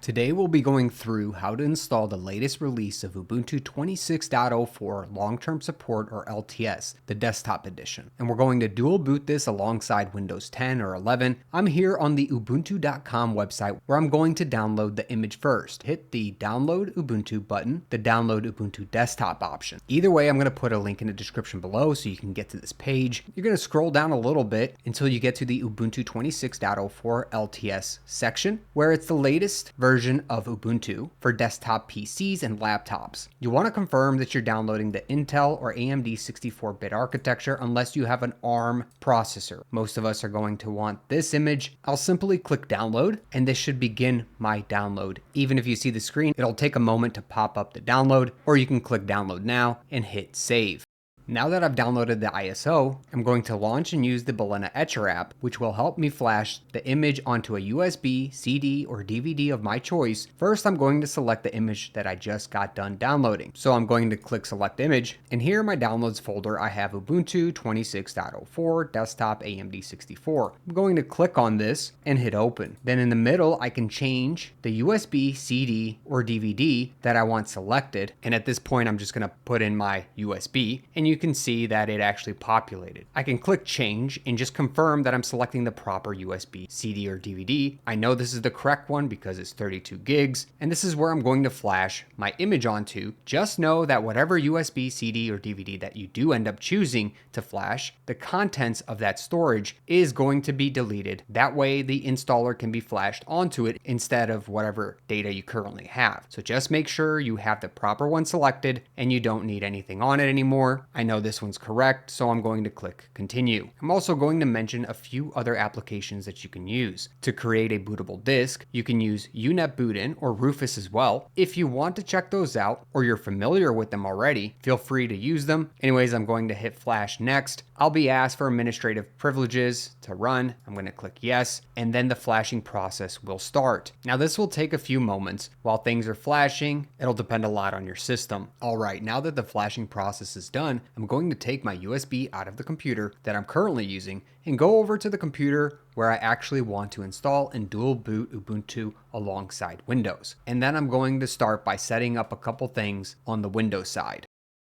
Today we'll be going through how to install the latest release of Ubuntu 26.04 long-term support or LTS, the desktop edition. And we're going to dual boot this alongside Windows 10 or 11. I'm here on the Ubuntu.com website where I'm going to download the image first. Hit the Download Ubuntu button, the Download Ubuntu Desktop option. Either way, I'm going to put a link in the description below so you can get to this page. You're going to scroll down a little bit until you get to the Ubuntu 26.04 LTS section, where it's the latest version of Ubuntu for desktop PCs and laptops. You want to confirm that you're downloading the Intel or AMD 64-bit architecture unless you have an ARM processor. Most of us are going to want this image. I'll simply click download and this should begin my download. Even if you see the screen, it'll take a moment to pop up the download, or you can click download now and hit save. Now that I've downloaded the ISO, I'm going to launch and use the Balena Etcher app, which will help me flash the image onto a USB, CD, or DVD of my choice. First, I'm going to select the image that I just got done downloading. So I'm going to click select image, and here in my downloads folder, I have Ubuntu 26.04 desktop AMD 64. I'm going to click on this and hit open. Then in the middle, I can change the USB, CD, or DVD that I want selected. And at this point, I'm just going to put in my USB, and you can see that it actually populated. I can click change and just confirm that I'm selecting the proper USB, CD, or DVD. I know this is the correct one because it's 32 gigs, and this is where I'm going to flash my image onto. Just know that whatever USB, CD, or DVD that you do end up choosing to flash, the contents of that storage is going to be deleted. That way the installer can be flashed onto it instead of whatever data you currently have. So just make sure you have the proper one selected and you don't need anything on it anymore. I know this one's correct, so I'm going to click continue. I'm also going to mention a few other applications that you can use. To create a bootable disk, you can use UNetBootin or Rufus as well. If you want to check those out or you're familiar with them already, feel free to use them. Anyways, I'm going to hit flash next. I'll be asked for administrative privileges to run. I'm going to click yes, and then the flashing process will start. Now this will take a few moments. While things are flashing, it'll depend a lot on your system. All right, now that the flashing process is done, I'm going to take my USB out of the computer that I'm currently using and go over to the computer where I actually want to install and dual boot Ubuntu alongside Windows. And then I'm going to start by setting up a couple things on the Windows side.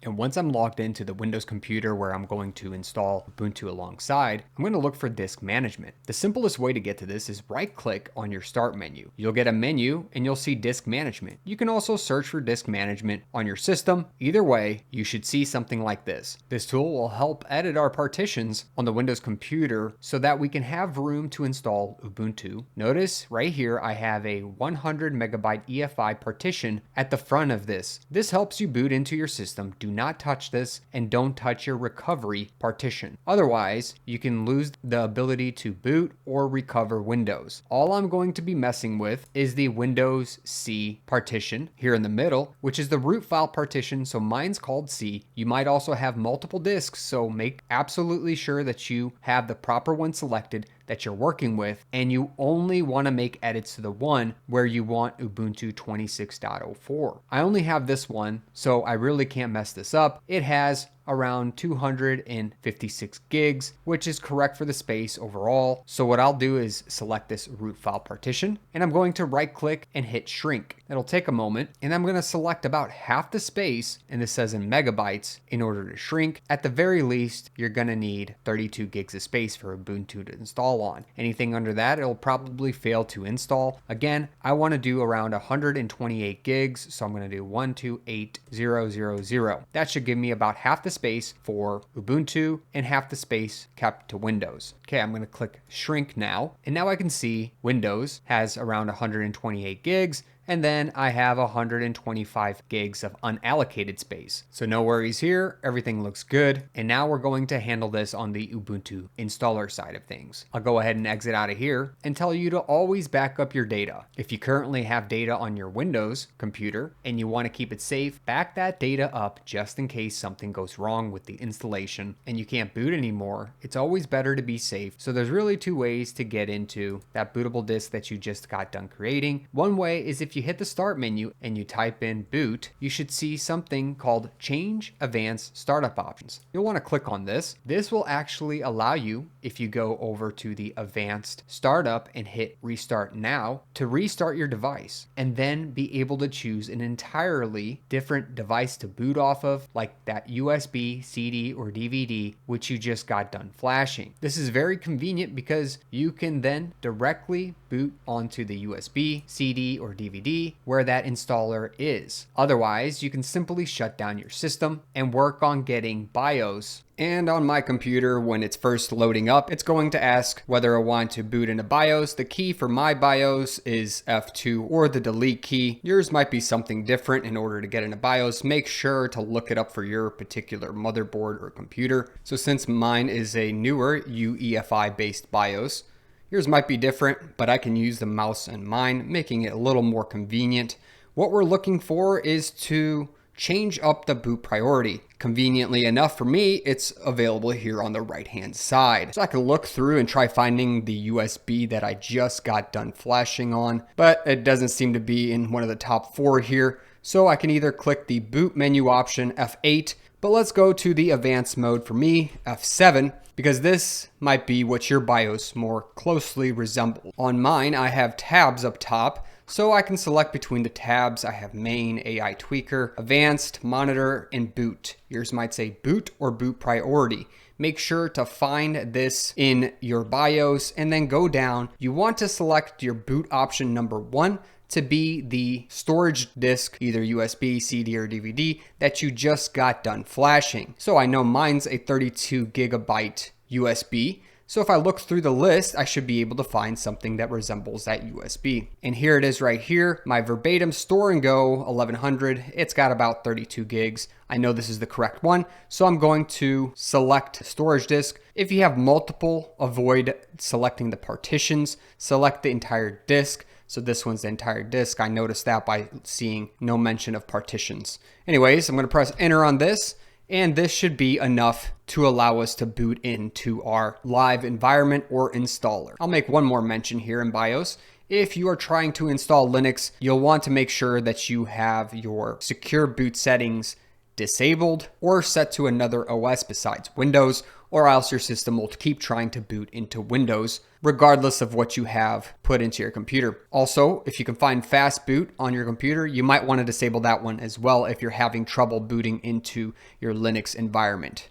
And once I'm logged into the Windows computer where I'm going to install Ubuntu alongside, I'm going to look for disk management. The simplest way to get to this is right click on your start menu. You'll get a menu and you'll see disk management. You can also search for disk management on your system. Either way, you should see something like this. This tool will help edit our partitions on the Windows computer so that we can have room to install Ubuntu. Notice right here, I have a 100 megabyte EFI partition at the front of this. This helps you boot into your system. Do not touch this and don't touch your recovery partition. Otherwise, you can lose the ability to boot or recover Windows. All I'm going to be messing with is the Windows C partition here in the middle, which is the root file partition. So mine's called C. You might also have multiple disks, so make absolutely sure that you have the proper one selected that you're working with, and you only want to make edits to the one where you want Ubuntu 26.04. I only have this one, so I really can't mess this up. It has around 256 gigs, which is correct for the space overall. So what I'll do is select this root file partition, and I'm going to right click and hit shrink. It'll take a moment, and I'm going to select about half the space, and this says in megabytes, in order to shrink. At the very least, you're going to need 32 gigs of space for Ubuntu to install on. Anything under that, it'll probably fail to install. Again, I want to do around 128 gigs, so I'm going to do 128000. That should give me about half the space for Ubuntu and half the space kept to Windows. Okay, I'm going to click shrink now, and now I can see Windows has around 128 gigs, and then I have 125 gigs of unallocated space. So no worries here, everything looks good. And now we're going to handle this on the Ubuntu installer side of things. I'll go ahead and exit out of here and tell you to always back up your data. If you currently have data on your Windows computer and you want to keep it safe, back that data up just in case something goes wrong with the installation and you can't boot anymore. It's always better to be safe. So there's really two ways to get into that bootable disk that you just got done creating. One way is if you hit the start menu and you type in boot, you should see something called change advanced startup options. You'll want to click on this. This will actually allow you, if you go over to the advanced startup and hit restart now, to restart your device and then be able to choose an entirely different device to boot off of, like that USB, CD, or DVD, which you just got done flashing. This is very convenient because you can then directly boot onto the USB, CD, or DVD where that installer is. Otherwise, you can simply shut down your system and work on getting BIOS. And on my computer, when it's first loading up, it's going to ask whether I want to boot into BIOS. The key for my BIOS is F2 or the delete key. Yours might be something different. In order to get into BIOS, make sure to look it up for your particular motherboard or computer. So since mine is a newer UEFI based BIOS, yours might be different, but I can use the mouse in mine, making it a little more convenient. What we're looking for is to change up the boot priority. Conveniently enough for me, it's available here on the right hand side. So I can look through and try finding the USB that I just got done flashing on, but it doesn't seem to be in one of the top 4 here. So I can either click the boot menu option F8, but let's go to the advanced mode for me, F7, because this might be what your BIOS more closely resembles. On mine, I have tabs up top, so I can select between the tabs. I have main, AI tweaker, advanced, monitor, and boot. Yours might say boot or boot priority. Make sure to find this in your BIOS and then go down. You want to select your boot option number 1 to be the storage disk, either USB, CD, or DVD, that you just got done flashing. So I know mine's a 32 gigabyte USB. So if I look through the list, I should be able to find something that resembles that USB. And here it is right here, my verbatim store and go 1100. It's got about 32 gigs. I know this is the correct one, so I'm going to select storage disk. If you have multiple, avoid selecting the partitions, select the entire disk. So this one's the entire disk. I noticed that by seeing no mention of partitions. Anyways, I'm going to press enter on this, and this should be enough to allow us to boot into our live environment or installer. I'll make one more mention here in BIOS. If you are trying to install Linux, you'll want to make sure that you have your secure boot settings disabled or set to another OS besides Windows, or else your system will keep trying to boot into Windows, regardless of what you have put into your computer. Also, if you can find fast boot on your computer, you might want to disable that one as well if you're having trouble booting into your Linux environment.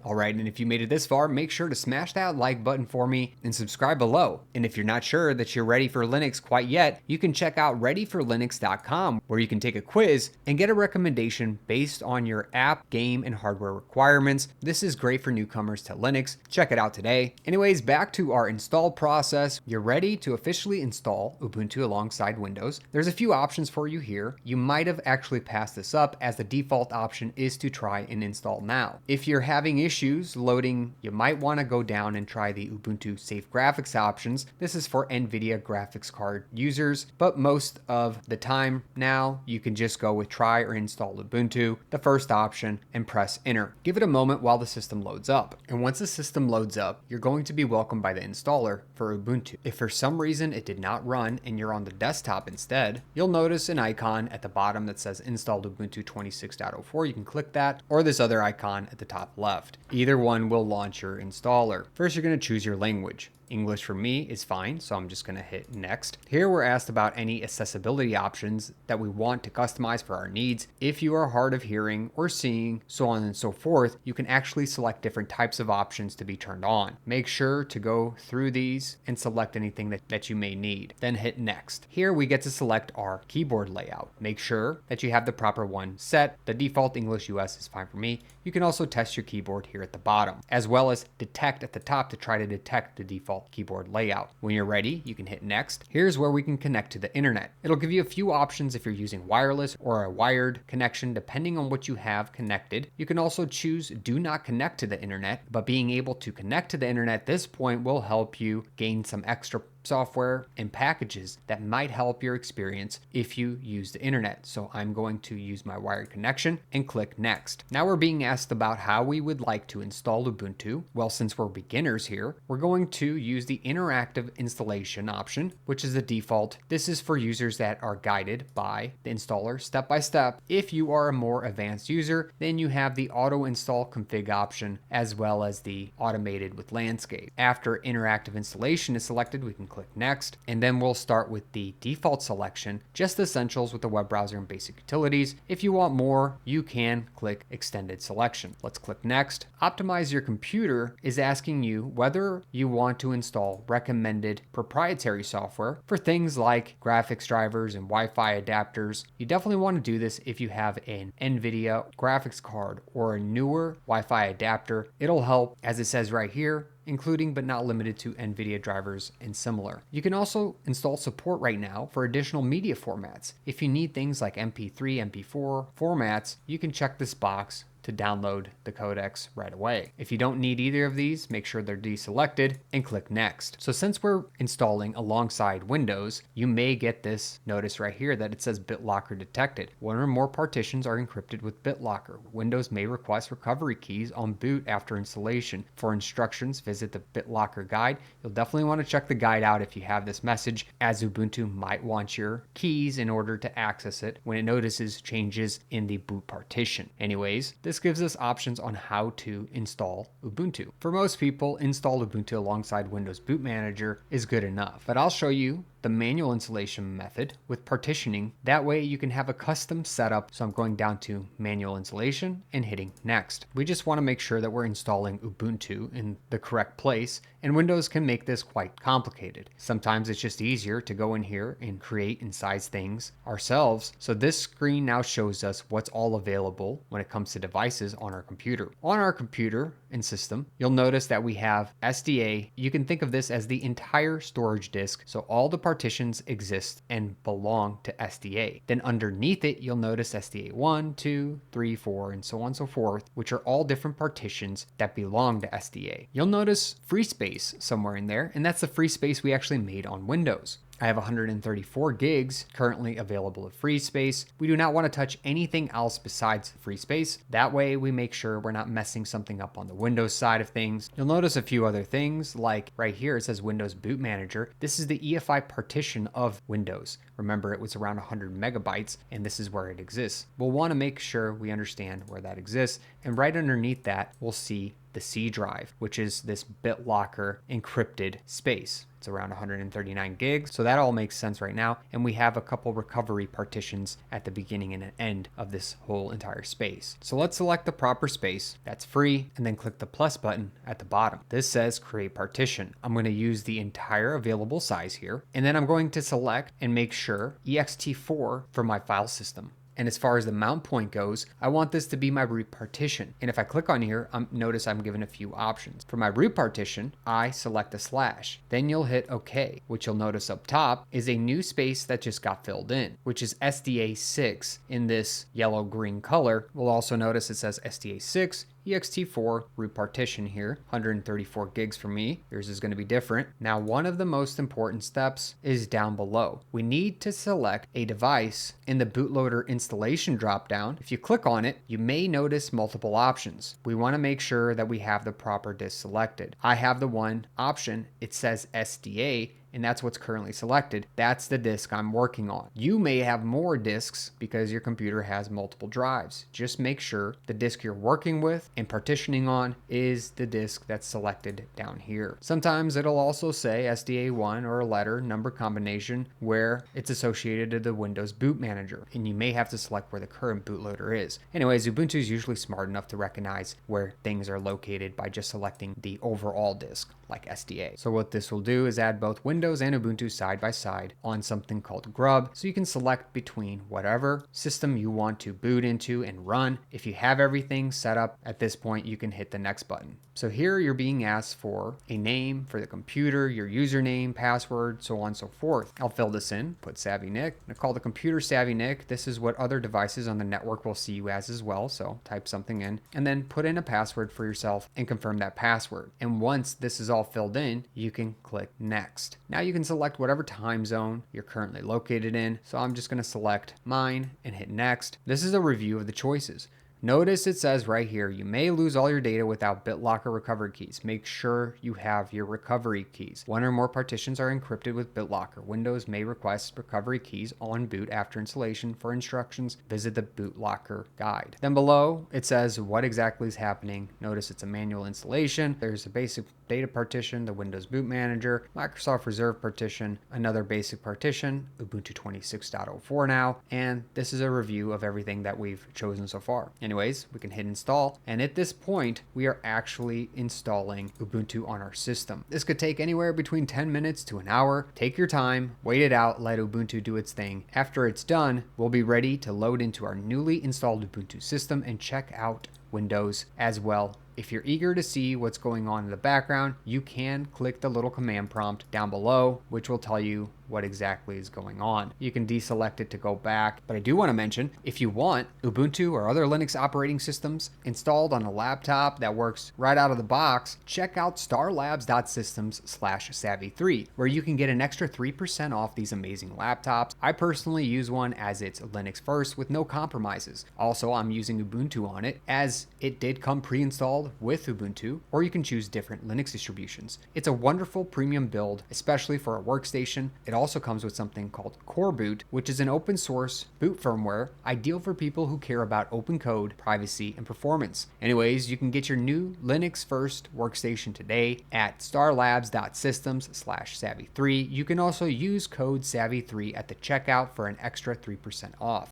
Alright, and if you made it this far, make sure to smash that like button for me and subscribe below. And if you're not sure that you're ready for Linux quite yet, you can check out readyforlinux.com, where you can take a quiz and get a recommendation based on your app, game, and hardware requirements. This is great for newcomers to Linux. Check it out today. Anyways, back to our install process. You're ready to officially install Ubuntu alongside Windows. There's a few options for you here. You might have actually passed this up, as the default option is to try and install now. If you're having issues loading, you might want to go down and try the Ubuntu Safe Graphics options. This is for NVIDIA graphics card users, but most of the time now you can just go with try or install Ubuntu, the first option, and press enter. Give it a moment while the system loads up. And once the system loads up, you're going to be welcomed by the installer for Ubuntu. If for some reason it did not run and you're on the desktop instead, you'll notice an icon at the bottom that says Install Ubuntu 26.04. You can click that, or this other icon at the top left. Either one will launch your installer. First, you're going to choose your language. English for me is fine, so I'm just going to hit next. Here we're asked about any accessibility options that we want to customize for our needs. If you are hard of hearing or seeing, so on and so forth, you can actually select different types of options to be turned on. Make sure to go through these and select anything that you may need. Then hit next. Here we get to select our keyboard layout. Make sure that you have the proper one set. The default English US is fine for me. You can also test your keyboard here at the bottom, as well as detect at the top to try to detect the default keyboard layout. When you're ready, you can hit next. Here's where we can connect to the internet. It'll give you a few options if you're using wireless or a wired connection, depending on what you have connected. You can also choose do not connect to the internet, but being able to connect to the internet at this point will help you gain some extra software and packages that might help your experience if you use the internet. So I'm going to use my wired connection and click next. Now we're being asked about how we would like to install Ubuntu. Well, since we're beginners here, we're going to use the interactive installation option, which is the default. This is for users that are guided by the installer step by step. If you are a more advanced user, then you have the auto install config option as well as the automated with landscape. After interactive installation is selected, we can click next, and then we'll start with the default selection, just essentials with the web browser and basic utilities. If you want more, you can click extended selection. Let's click next. Optimize your computer is asking you whether you want to install recommended proprietary software for things like graphics drivers and Wi-Fi adapters. You definitely want to do this if you have an NVIDIA graphics card or a newer Wi-Fi adapter. It'll help, as it says right here, including but not limited to NVIDIA drivers and similar. You can also install support right now for additional media formats. If you need things like MP3, MP4 formats, you can check this box to download the codecs right away. If you don't need either of these, make sure they're deselected and click next. So since we're installing alongside Windows, you may get this notice right here that it says BitLocker detected. One or more partitions are encrypted with BitLocker. Windows may request recovery keys on boot after installation. For instructions, visit the BitLocker guide. You'll definitely want to check the guide out if you have this message, as Ubuntu might want your keys in order to access it when it notices changes in the boot partition. Anyways, this gives us options on how to install Ubuntu. For most people, install Ubuntu alongside Windows Boot Manager is good enough, but I'll show you the manual installation method with partitioning. That way you can have a custom setup. So I'm going down to manual installation and hitting next. We just want to make sure that we're installing Ubuntu in the correct place, and Windows can make this quite complicated. Sometimes it's just easier to go in here and create and size things ourselves. So this screen now shows us what's all available when it comes to devices on our computer. On our computer and system, you'll notice that we have SDA. You can think of this as the entire storage disk. So all the partitions exist and belong to SDA. Then underneath it, you'll notice SDA 1, 2, 3, 4, and so on and so forth, which are all different partitions that belong to SDA. You'll notice free space somewhere in there, and that's the free space we actually made on Windows. I have 134 gigs currently available of free space. We do not want to touch anything else besides free space. That way we make sure we're not messing something up on the Windows side of things. You'll notice a few other things, like right here it says Windows Boot Manager. This is the EFI partition of Windows. Remember, it was around 100 megabytes, and this is where it exists. We'll want to make sure we understand where that exists, and right underneath that we'll see the C drive, which is this BitLocker encrypted space. It's around 139 gigs. So that all makes sense right now. And we have a couple recovery partitions at the beginning and end of this whole entire space. So let's select the proper space that's free and then click the plus button at the bottom. This says create partition. I'm going to use the entire available size here. And then I'm going to select and make sure ext4 for my file system. And as far as the mount point goes, I want this to be my root partition. And if I click on here, notice I'm given a few options. For my root partition, I select a slash. Then you'll hit OK, which you'll notice up top is a new space that just got filled in, which is SDA 6 in this yellow-green color. We'll also notice it says SDA 6 ext4 root partition here, 134 gigs for me. Yours is going to be different. Now, one of the most important steps is down below. We need to select a device in the bootloader installation dropdown. If you click on it, you may notice multiple options. We want to make sure that we have the proper disk selected. I have the one option. It says SDA, and that's what's currently selected. That's the disk I'm working on. You may have more disks because your computer has multiple drives. Just make sure the disk you're working with and partitioning on is the disk that's selected down here. Sometimes it'll also say SDA1 or a letter number combination where it's associated to the Windows Boot Manager, and you may have to select where the current bootloader is. Anyways, Ubuntu is usually smart enough to recognize where things are located by just selecting the overall disk like SDA. So what this will do is add both Windows and Ubuntu side by side on something called Grub, so you can select between whatever system you want to boot into and run. If you have everything set up at this point, you can hit the next button. So here you're being asked for a name for the computer, your username, password, so on and so forth. I'll fill this in, put Savvy Nick. I call the computer Savvy Nick. This is what other devices on the network will see you as well. So type something in and then put in a password for yourself and confirm that password. And once this is all filled in, you can click next. Now you can select whatever time zone you're currently located in. So I'm just going to select mine and hit next. This is a review of the choices. Notice it says right here, you may lose all your data without BitLocker recovery keys. Make sure you have your recovery keys. One or more partitions are encrypted with BitLocker. Windows may request recovery keys on boot after installation. For instructions, visit the BootLocker guide. Then below, it says what exactly is happening. Notice it's a manual installation. There's a basic data partition, the Windows Boot Manager, Microsoft Reserve partition, another basic partition, Ubuntu 26.04 now, and this is a review of everything that we've chosen so far. Anyways, we can hit install, and at this point, we are actually installing Ubuntu on our system. This could take anywhere between 10 minutes to an hour. Take your time, wait it out, let Ubuntu do its thing. After it's done, we'll be ready to load into our newly installed Ubuntu system and check out Windows as well. If you're eager to see what's going on in the background, you can click the little command prompt down below, which will tell you what exactly is going on. You can deselect it to go back, but I do want to mention, if you want Ubuntu or other Linux operating systems installed on a laptop that works right out of the box, check out starlabs.systems/savvy3, where you can get an extra 3% off these amazing laptops. I personally use one as it's Linux first with no compromises. Also, I'm using Ubuntu on it as it did come pre-installed with Ubuntu, or you can choose different Linux distributions. It's a wonderful premium build, especially for a workstation. It also comes with something called Core Boot, which is an open source boot firmware, ideal for people who care about open code, privacy, and performance. Anyways, you can get your new Linux first workstation today at starlabs.systems/savvy3. You can also use code savvy3 at the checkout for an extra 3% off.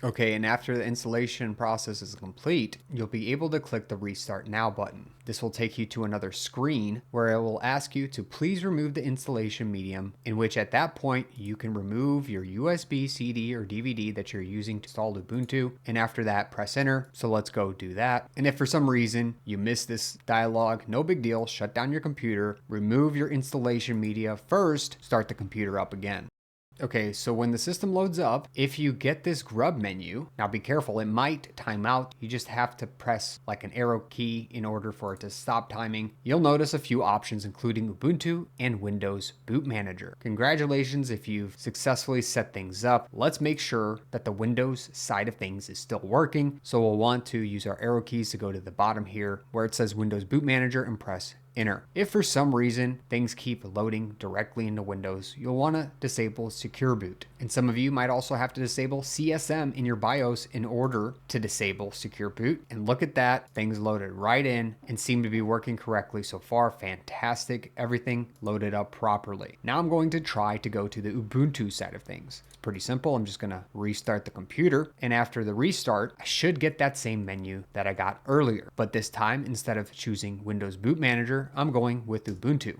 Okay, and after the installation process is complete, you'll be able to click the Restart Now button. This will take you to another screen where it will ask you to please remove the installation medium, in which at that point you can remove your USB, CD, or DVD that you're using to install Ubuntu, and after that press enter. So let's go do that. And if for some reason you missed this dialog, no big deal, shut down your computer, remove your installation media first, start the computer up again. Okay, so when the system loads up, if you get this grub menu, now be careful, it might time out. You just have to press like an arrow key in order for it to stop timing. You'll notice a few options, including Ubuntu and Windows Boot Manager. Congratulations if you've successfully set things up. Let's make sure that the Windows side of things is still working. So we'll want to use our arrow keys to go to the bottom here where it says Windows Boot Manager and press enter. If for some reason things keep loading directly into Windows, you'll want to disable Secure Boot. And some of you might also have to disable CSM in your BIOS in order to disable Secure Boot. And look at that, things loaded right in and seem to be working correctly so far. Fantastic, everything loaded up properly. Now I'm going to try to go to the Ubuntu side of things. It's pretty simple. I'm just going to restart the computer, and after the restart, I should get that same menu that I got earlier. But this time, instead of choosing Windows Boot Manager, I'm going with Ubuntu.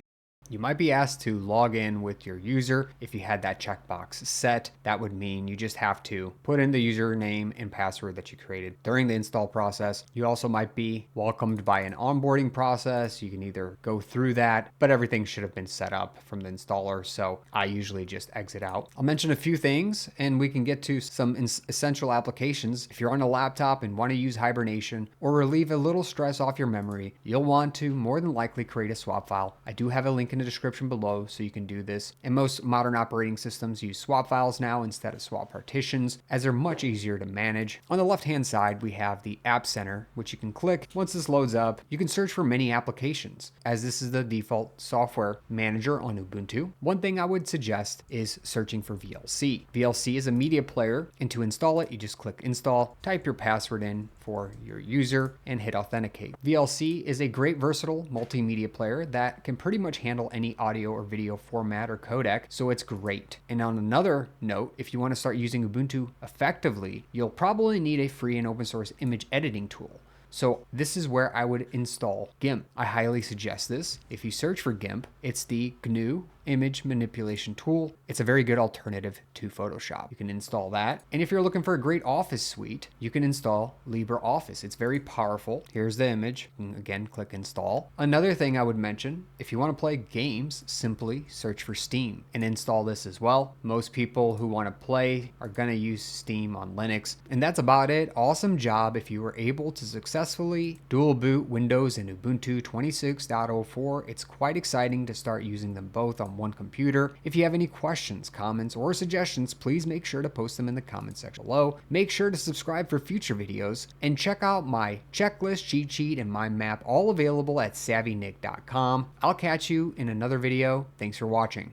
You might be asked to log in with your user. If you had that checkbox set, that would mean you just have to put in the username and password that you created during the install process. You also might be welcomed by an onboarding process. You can either go through that, but everything should have been set up from the installer, so I usually just exit out. I'll mention a few things and we can get to some essential applications. If you're on a laptop and want to use hibernation or relieve a little stress off your memory, you'll want to more than likely create a swap file. I do have a link in the description below so you can do this. And most modern operating systems use swap files now instead of swap partitions, as they're much easier to manage. On the left hand side we have the App Center, which you can click. Once this loads up, you can search for many applications, as this is the default software manager on Ubuntu. One thing I would suggest is searching for VLC. VLC is a media player, and to install it you just click install, type your password in for your user, and hit authenticate. VLC is a great versatile multimedia player that can pretty much handle any audio or video format or codec, so it's great. And on another note, if you want to start using Ubuntu effectively, you'll probably need a free and open source image editing tool. So this is where I would install GIMP. I highly suggest this. If you search for GIMP, it's the GNU image manipulation tool. It's a very good alternative to Photoshop. You can install that. And if you're looking for a great office suite, you can install LibreOffice. It's very powerful. Here's the image. Again, click install. Another thing I would mention, if you want to play games, simply search for Steam and install this as well. Most people who want to play are going to use Steam on Linux. And that's about it. Awesome job if you were able to successfully dual boot Windows and Ubuntu 26.04. It's quite exciting to start using them both on one computer. If you have any questions, comments, or suggestions, please make sure to post them in the comment section below. Make sure to subscribe for future videos and check out my checklist, cheat sheet, and mind map, all available at savvynick.com. I'll catch you in another video. Thanks for watching.